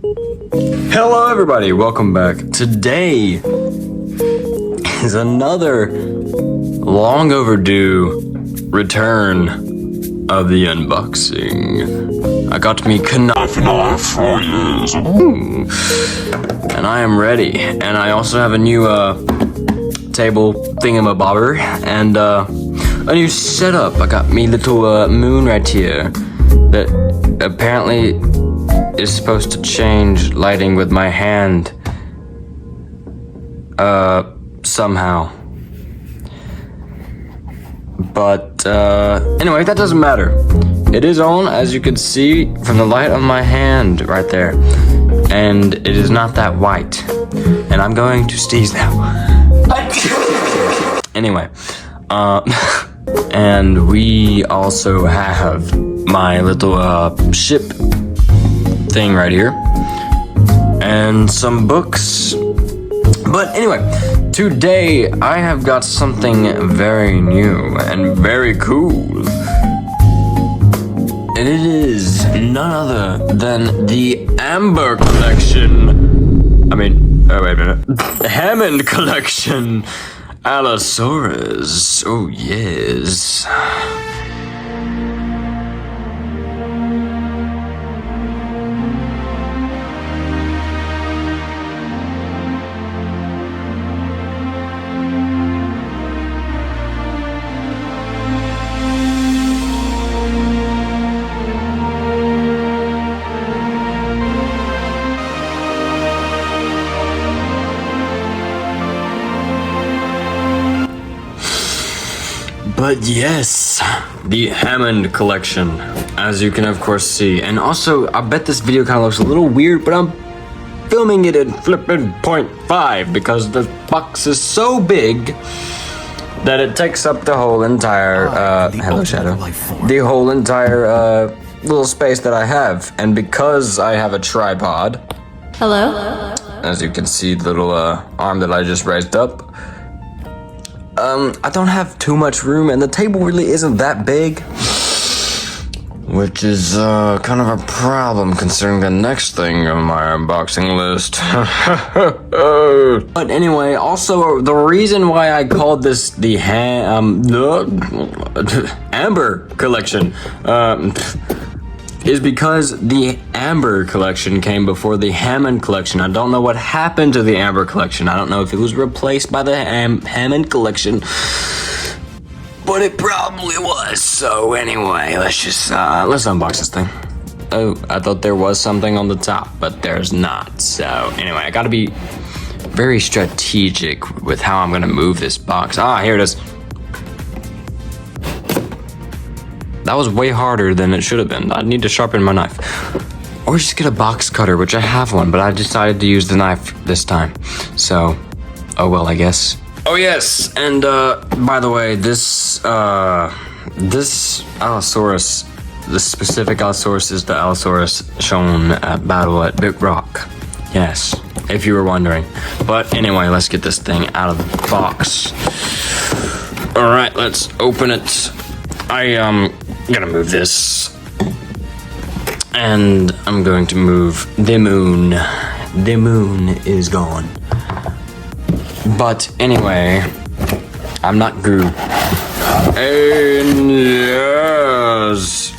Hello everybody, welcome back. Today is another long overdue return of the unboxing. I got me knife, oh yes. And I am ready. And I also have a new table thingamabobber and a new setup. I got me little moon right here that apparently is supposed to change lighting with my hand somehow. But anyway, that doesn't matter. It is on, as you can see from the light on my hand right there, and it is not that white. And I'm going to sneeze now. Anyway, and we also have my little ship thing right here, and some books. But anyway, today I have got something very new and very cool. And it is none other than the Amber collection. Oh wait a minute. The Hammond collection. Allosaurus. Oh yes. But yes, the Hammond collection, as you can of course see. And also, I bet this video kind of looks a little weird, but I'm filming it in flippin' 0.5 because the box is so big that it takes up the whole entire, hello Shadow, the whole entire little space that I have. And because I have a tripod, hello, as you can see, the little arm that I just raised up, I don't have too much room, and the table really isn't that big, which is kind of a problem considering the next thing on my unboxing list. But anyway, also the reason why I called this the Amber collection is because the Amber collection came before the Hammond collection. I don't know what happened to the Amber collection. I don't know if it was replaced by the Hammond collection, but it probably was. So anyway, let's unbox this thing. Oh, I thought there was something on the top, but there's not. So anyway, I gotta be very strategic with how I'm gonna move this box. Ah, here it is. That was way harder than it should have been. I need to sharpen my knife. Or just get a box cutter, which I have one, but I decided to use the knife this time. So, oh well, I guess. Oh yes, and by the way, this Allosaurus, this specific Allosaurus is the Allosaurus shown at Battle at Big Rock. Yes, if you were wondering. But anyway, let's get this thing out of the box. Alright, let's open it. I'm gonna move this, and I'm going to move the moon. The moon is gone. But anyway, I'm not Groot. And yes.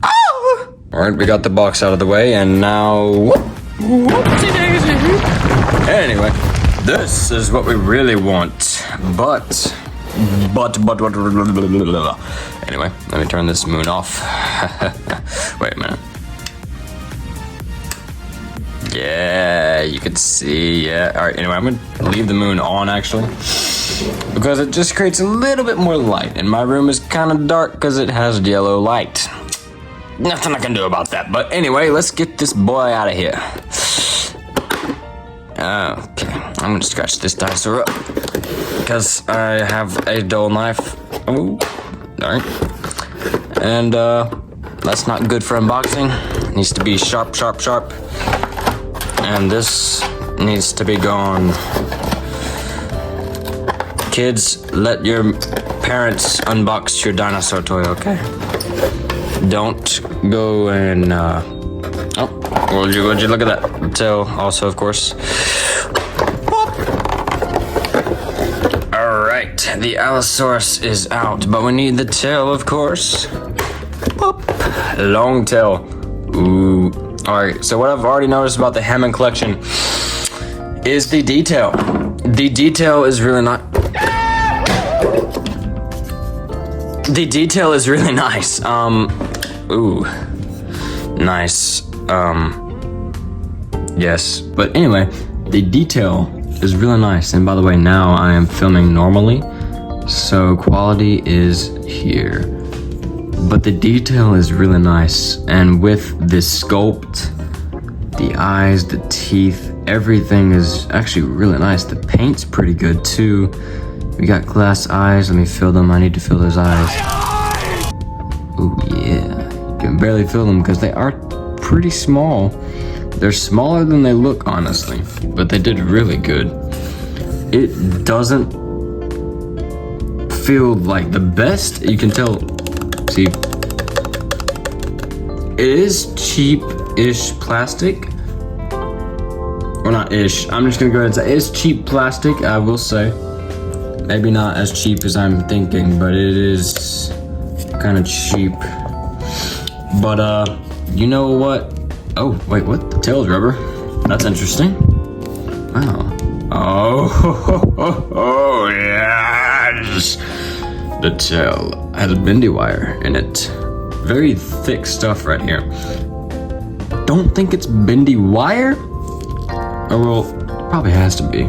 Oh! Alright, we got the box out of the way, and now whoopsie daisy. Anyway, this is what we really want. But anyway, let me turn this moon off. Wait a minute. Yeah, you can see, yeah. All right, anyway, I'm gonna leave the moon on actually, because it just creates a little bit more light, and my room is kind of dark because it has yellow light. Nothing I can do about that, but anyway, let's get this boy out of here. Okay, I'm gonna scratch this dinosaur up because I have a dull knife. Oh, darn. And that's not good for unboxing. It needs to be sharp, sharp, sharp. And this needs to be gone. Kids, let your parents unbox your dinosaur toy, okay? Don't go and, oh, Would you look at that? The tail also, of course. Alright, the Allosaurus is out, but we need the tail, of course. Boop. Long tail. Ooh. Alright, so what I've already noticed about the Hammond collection is the detail. The detail is really not... The detail is really nice. Ooh. Nice. Yes. But anyway, the detail is really nice. And by the way, now I am filming normally, so quality is here. But the detail is really nice. And with this sculpt, the eyes, the teeth, everything is actually really nice. The paint's pretty good too. We got glass eyes. Let me fill them. I need to fill those eyes. Oh yeah. You can barely fill them because they are pretty small. They're smaller than they look, honestly. But they did really good. It doesn't feel like the best. You can tell. See, it is cheap-ish plastic. Or not ish. I'm just gonna go ahead and say it's cheap plastic, I will say. Maybe not as cheap as I'm thinking, but it is kind of cheap. But you know what? Oh, wait, what? The tail's rubber. That's interesting. Wow. Oh, yes! The tail has bendy wire in it. Very thick stuff right here. Don't think it's bendy wire? Oh, well, probably has to be.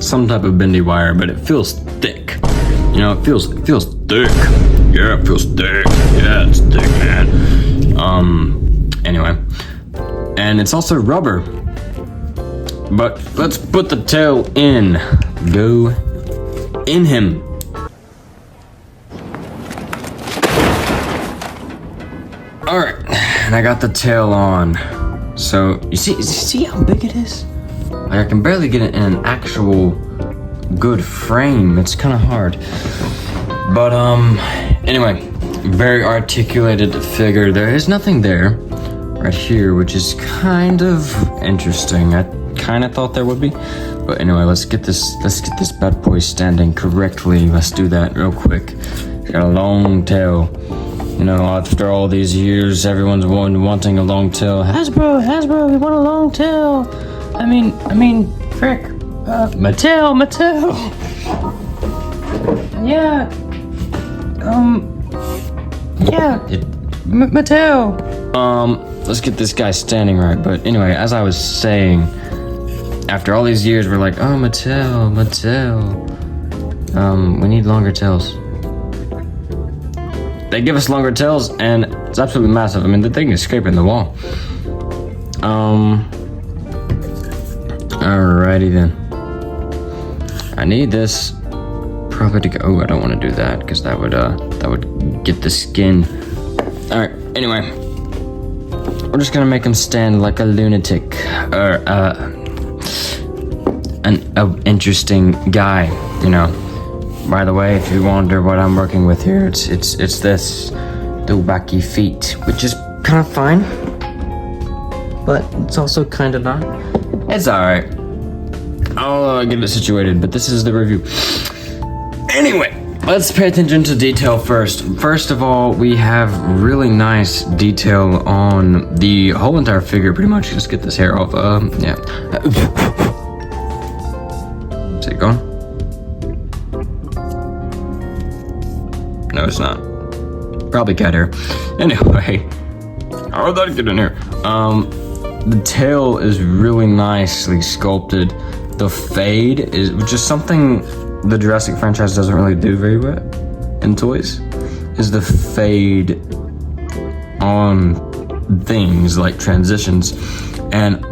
Some type of bendy wire, but it feels thick. You know, it feels thick. Yeah, it feels thick. Yeah, it's thick, man. Anyway. And it's also rubber. But let's put the tail in. Go in him. Alright, and I got the tail on. So, you see how big it is? Like, I can barely get it in an actual good frame. It's kind of hard. But, anyway, very articulated figure. There is nothing there right here, which is kind of interesting. I kind of thought there would be. But anyway, let's get this bad boy standing correctly. Let's do that real quick. Got a long tail. You know, after all these years, everyone's wanting a long tail. Hasbro, we want a long tail. I mean, frick. Mattel. Yeah. Mattel. Let's get this guy standing right. But anyway, as I was saying, after all these years, we're like, oh, Mattel. We need longer tails. They give us longer tails, and it's absolutely massive. I mean, the thing is scraping the wall. Alrighty then. I need this probably to go. Oh, I don't want to do that because that would get the skin. Alright, anyway. We're just gonna make him stand like a lunatic. Or, an interesting guy, you know. By the way, if you wonder what I'm working with here, it's this, the wacky feet, which is kind of fine, but it's also kind of not. It's alright. I'll get it situated, but this is the review. Anyway, let's pay attention to detail first. First of all, we have really nice detail on the whole entire figure, pretty much. Just get this hair off. Yeah. Is it gone? No, it's not. Probably cat hair. Anyway, how did that get in here? The tail is really nicely sculpted. The fade is just something the Jurassic franchise doesn't really do very well in toys. Is the fade on things like transitions, and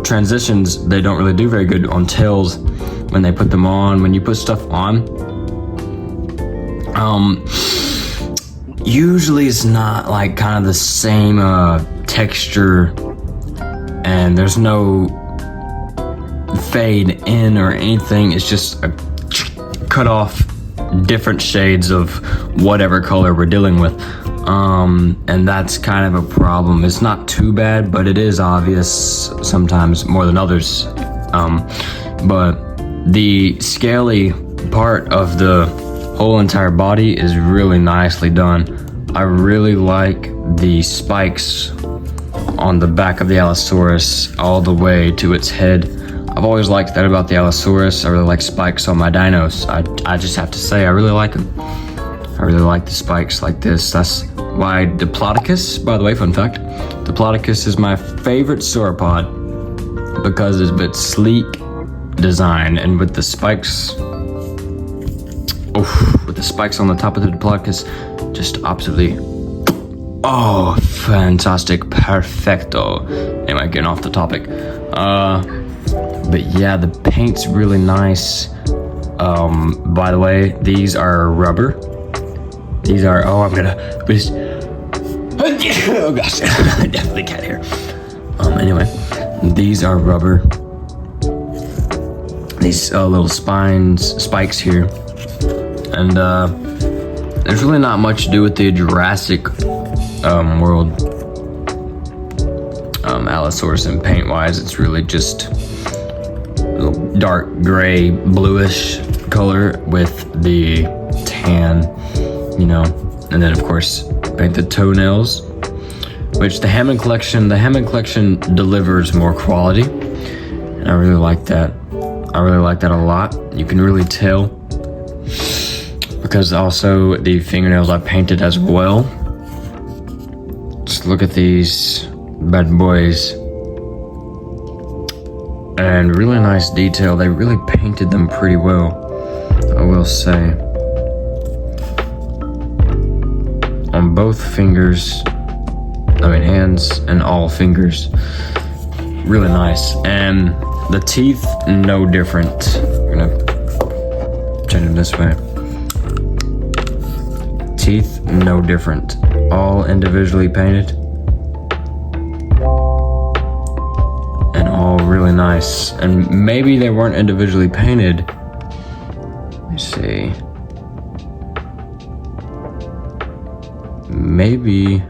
transitions they don't really do very good on tails when they put them on. When you put stuff on. Usually it's not like kind of the same texture, and there's no fade in or anything. It's just a cut off different shades of whatever color we're dealing with. And that's kind of a problem. It's not too bad, but it is obvious sometimes more than others. But the scaly part of the whole entire body is really nicely done. I really like the spikes on the back of the Allosaurus all the way to its head. I've always liked that about the Allosaurus. I really like spikes on my dinos. I just have to say, I really like them. I really like the spikes like this. That's why Diplodocus, by the way, fun fact, Diplodocus is my favorite sauropod because of its sleek design, and with the spikes, with the spikes on the top of the Diplodocus, just absolutely, fantastic, perfecto. Anyway, getting off the topic. But yeah, the paint's really nice. By the way, these are rubber. These are, oh gosh, I definitely can't hear. Anyway, these are rubber. These little spikes here. And there's really not much to do with the Jurassic World Allosaurus and paint-wise. It's really just a dark gray, bluish color with the tan, you know, and then of course paint the toenails, which the Hammond collection delivers more quality, and I really like that. I really like that a lot. You can really tell because also the fingernails I painted as well. Just look at these bad boys, and really nice detail. They really painted them pretty well, I will say. On both fingers, hands and all fingers, really nice. And the teeth, no different. I'm gonna change them this way. Teeth, no different. All individually painted. And all really nice. And maybe they weren't individually painted. Let me see. Maybe.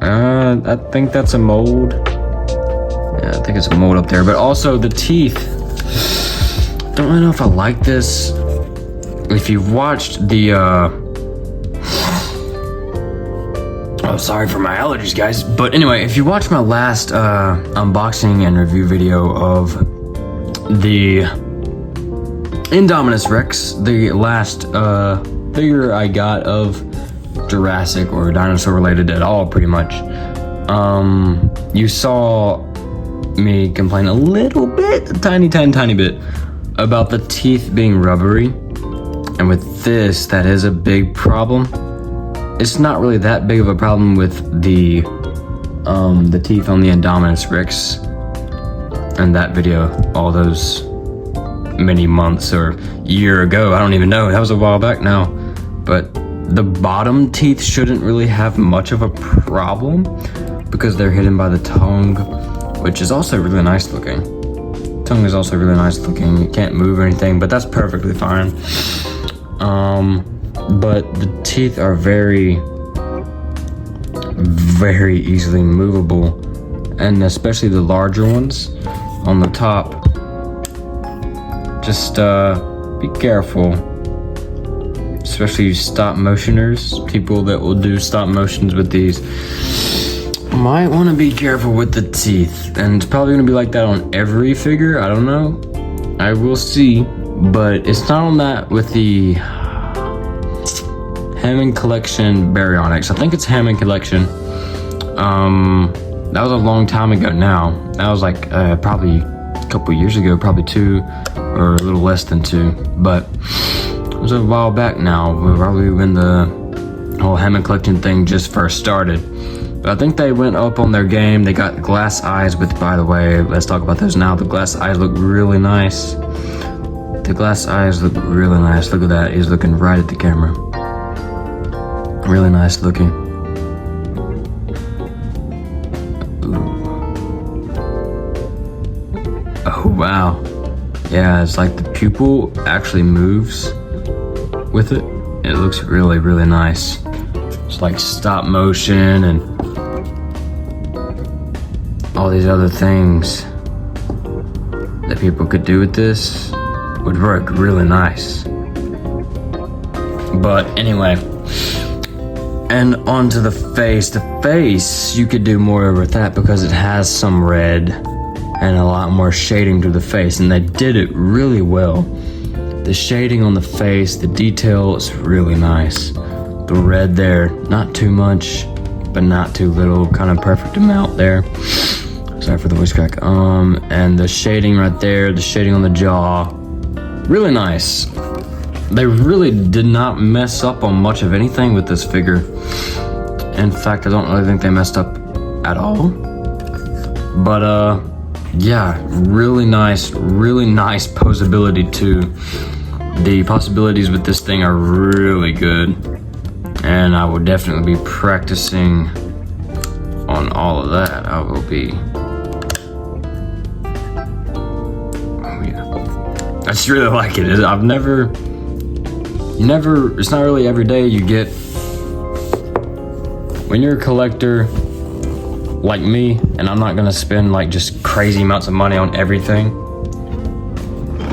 I think that's a mold. Yeah, I think it's a mold up there. But also the teeth. Don't really know if I like this. If you've watched the oh, sorry for my allergies, guys. But anyway, if you watched my last unboxing and review video of the Indominus Rex, the last figure I got of Jurassic or dinosaur related at all, pretty much, you saw me complain a little bit, a tiny bit, about the teeth being rubbery. And with this, that is a big problem. It's not really that big of a problem with the teeth on the Indominus Rex and that video all those many months or year ago. I don't even know. That was a while back now. But the bottom teeth shouldn't really have much of a problem because they're hidden by the tongue, which is also really nice looking. Tongue is also really nice looking. You can't move or anything, but that's perfectly fine. But the teeth are very easily movable, and especially the larger ones on the top. Just be careful, especially you stop motioners, people that will do stop motions with these. Might want to be careful with the teeth, and it's probably going to be like that on every figure. I don't know. I will see, but it's not on that with the Hammond Collection Baryonyx. I think it's Hammond Collection. That was a long time ago now. That was like probably a couple years ago, probably 2 or a little less than 2. But it was a while back now, probably when the whole Hammond Collection thing just first started. But I think they went up on their game. They got glass eyes, but by the way, let's talk about those now. The glass eyes look really nice. The glass eyes look really nice. Look at that. He's looking right at the camera. Really nice looking. Ooh. Oh, wow. Yeah, it's like the pupil actually moves with it. it looks really, really nice. It's like stop motion and all these other things that people could do with this would work really nice. But anyway, and onto the face. The face, you could do more with that because it has some red and a lot more shading to the face, and they did it really well. The shading on the face, the detail is really nice. The red there, not too much, but not too little, kind of perfect amount there. Sorry for the voice crack. And the shading right there, the shading on the jaw, really nice. They really did not mess up on much of anything with this figure. In fact, I don't really think they messed up at all. But yeah, really nice posability too. The possibilities with this thing are really good. And I will definitely be practicing on all of that. I will be. Oh yeah. I just really like it. I've never, it's not really every day you get, when you're a collector like me, and I'm not gonna spend like just crazy amounts of money on everything,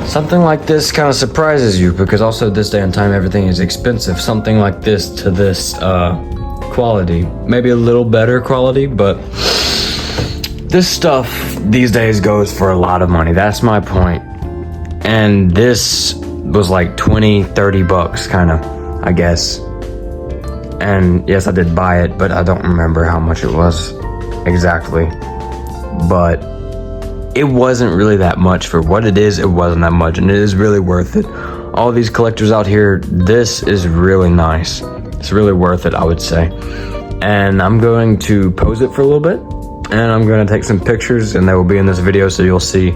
something like this kind of surprises you, because also this day and time everything is expensive. Something like this to this quality, maybe a little better quality, but this stuff these days goes for a lot of money. That's my point. And this was like 20-30 bucks kind of, I guess. And yes, I did buy it, but I don't remember how much it was exactly. But it wasn't really that much for what it is. It wasn't that much, and it is really worth it. All these collectors out here, this is really nice. It's really worth it, I would say. And I'm going to pose it for a little bit, and I'm going to take some pictures, and they will be in this video, so you'll see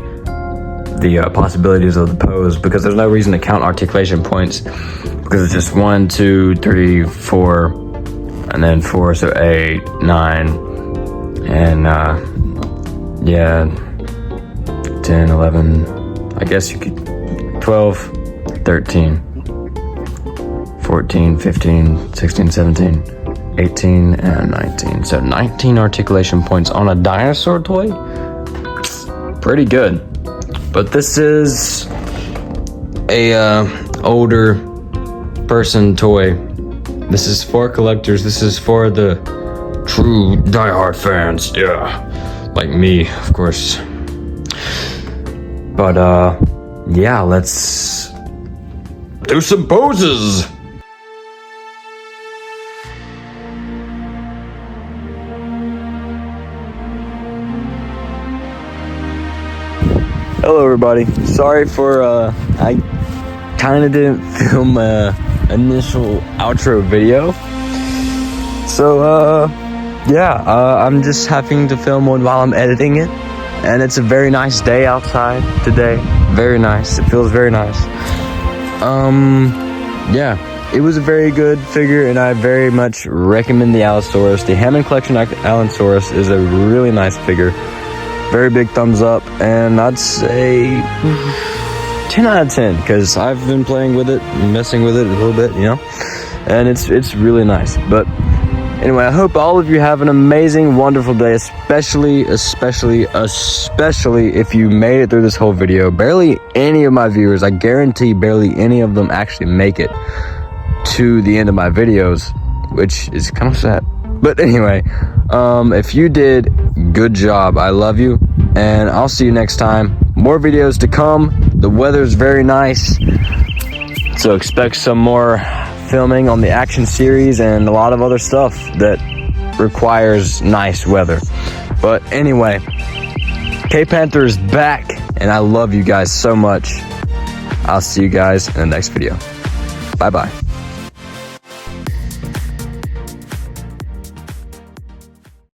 the possibilities of the pose, because there's no reason to count articulation points, because it's just 1, 2, 3, 4, and then 4, so 8, 9, and yeah, 10, 11, I guess you could, 12, 13, 14, 15, 16, 17, 18, and 19. So 19 articulation points on a dinosaur toy? Pretty good. But this is a older person toy. This is for collectors. This is for the true diehard fans. Yeah, like me, of course. But yeah, let's do some poses. Hello everybody, sorry for I kind of didn't film a initial outro video, so yeah, I'm just having to film one while I'm editing it, and it's a very nice day outside today. Very nice, it feels very nice. Yeah, it was a very good figure, and I very much recommend the Allosaurus. The Hammond collection Allosaurus is a really nice figure. Very big thumbs up, and I'd say 10 out of 10, because I've been playing with it, messing with it a little bit, you know, and it's really nice. But anyway, I hope all of you have an amazing, wonderful day, especially if you made it through this whole video. Barely any of my viewers, I guarantee barely any of them actually make it to the end of my videos, which is kind of sad. But anyway, if you did, good job. I love you, and I'll see you next time. More videos to come. The weather's very nice, so expect some more filming on the action series and a lot of other stuff that requires nice weather. But anyway, K-Panther is back, and I love you guys so much. I'll see you guys in the next video. Bye-bye.